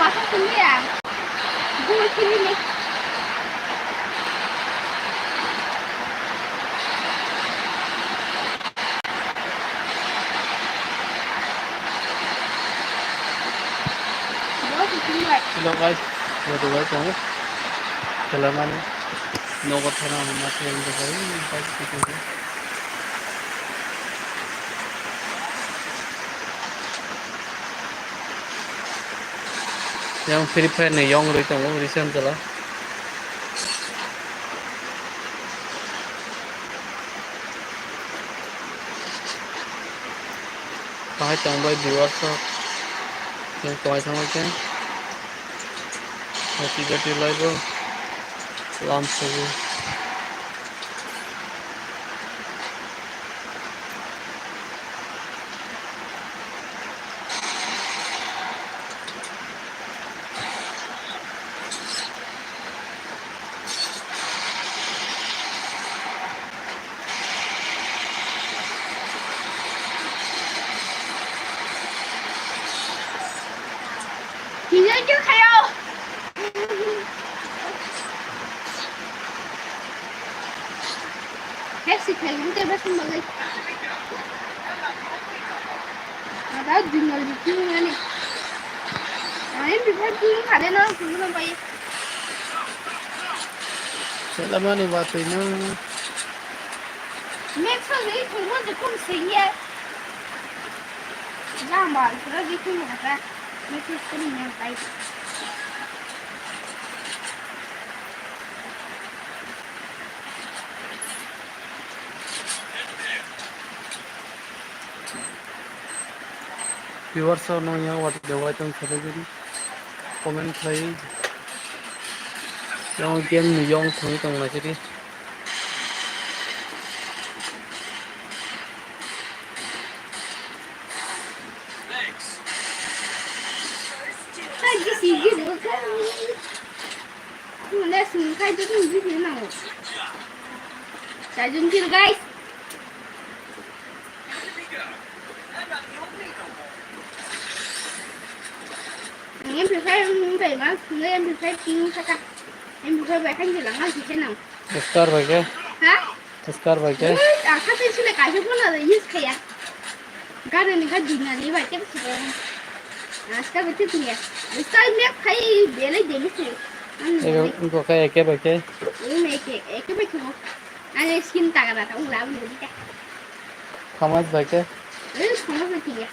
masuk sini ya. Gue sini nih. Hello guys, welcome to Salaman. No got thana humate in the very important. Yang Free Fire ni yang rito mo recent jala. Kahit ang bay viewers ko yung kahit ang mga mati live launch ko. 기념주세요. 헬스 배우대 무슨 먹을? 나 dinner 비우면이. 아니 비벼 가래나 그거는 봐요. Salaman ni bato ina. 맥스는 정말 좀 세게. 잠깐만, 그러지 좀 하자. 맥스 쓰면 돼. Viewers no yang what dewa tong celebrity comment play. Yang game ni yang thoi tong na chiri. Cái gì gì nữa cái mình đã xuống khai cho cái gì thế nào trả dùng chưa guys em phải về mà em phải tin sao cả em phải về khanh thì là ngon thì thế nào Scar bhai ke? hả Scar bhai ke? à khác thì sẽ là cái chỗ nào là yes khay à cái này cái gì là đi vậy cái gì à cái gì thế nhỉ cái này phải để lấy điểm gì Igo kaya ke bhai ke? ini cái bạch không anh skin tag là không làm được cái Khamas bhai ke? không có gì à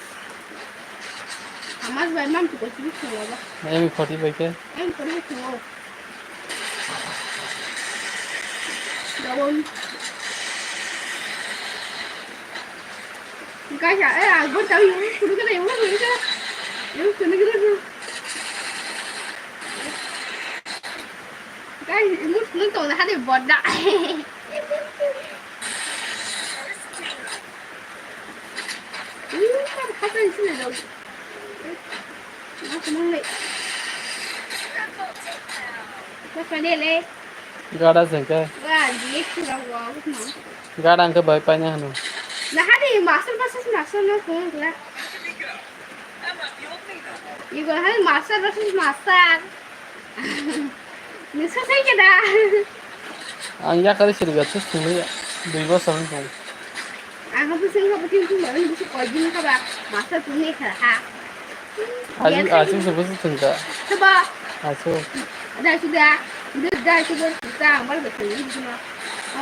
Mas vai mam tu ko ti ko ba Em 40 bhai ke? em ko ni ko Gabon cái chả à con cháu yêu cái này quá rồi chứ yêu cái này cái nó tổ là hai điểm bọt đại cái này xin được nó không lấy cái phải đi lên Gada sengke? và gì cứ đâu quá cũng nóng Gada ang ke bhai pa nya hanu. nah hari master nó không là 이거 한 마사지 마사 니 세상이다 Ang ya kali sirga tu sunu 2 bos sang kong. à không biết không biết chúng mình biết coi gì các bạn massage cũng nghe thở ha Aju sebu sengka. coba Aju. ada sudah kita amal betul itu mah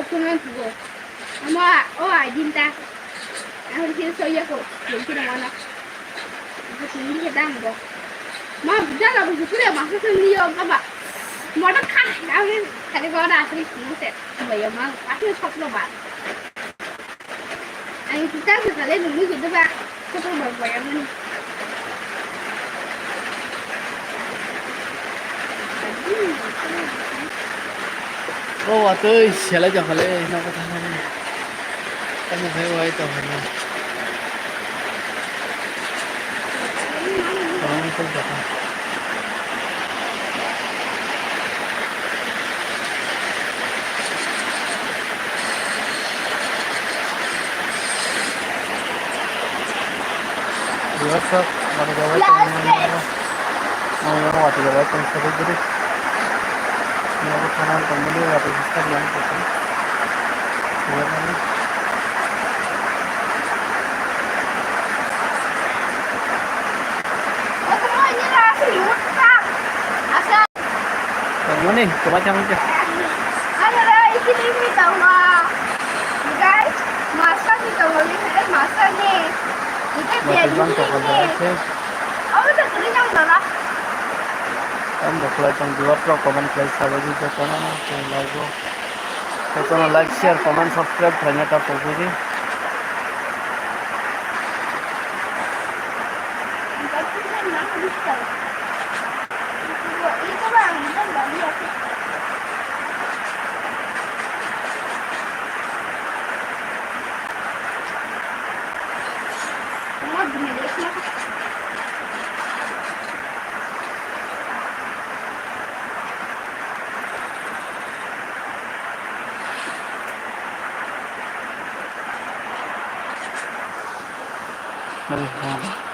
aku nanti gua ama oh ajinta aku sih soya kok mungkin mana aku sini kita nggak mà jangan begitu ya maksudnya dia apa mau dah kah kalian tadi kalau ada asli semua set bayar mah pasti top lebat anh kita sekalian dulu gitu pak kita bayar mana Oh atuh siala jang kali na ko tanan. Kamu bhai wai to hanu. Kamu ko bata. What's up? Mana gawat? yang waktu itu kan saya jadi aku kanan temen waktu itu kan yang itu ya kan Oh, semuanya lah, serius, Kak. Asal mana macam aja ada ini tahu nggak? Guys, masak nih tahu lihat masak nih. Kita masih jadi bang kok ini. aja Oh, udah kenyang udah. kan bakal tang dua pro comment like sahaja juga kan lagu kita like share comment subscribe ternyata pokoknya Itu bang, itu nggak lihat. Semua gini deh, Mari,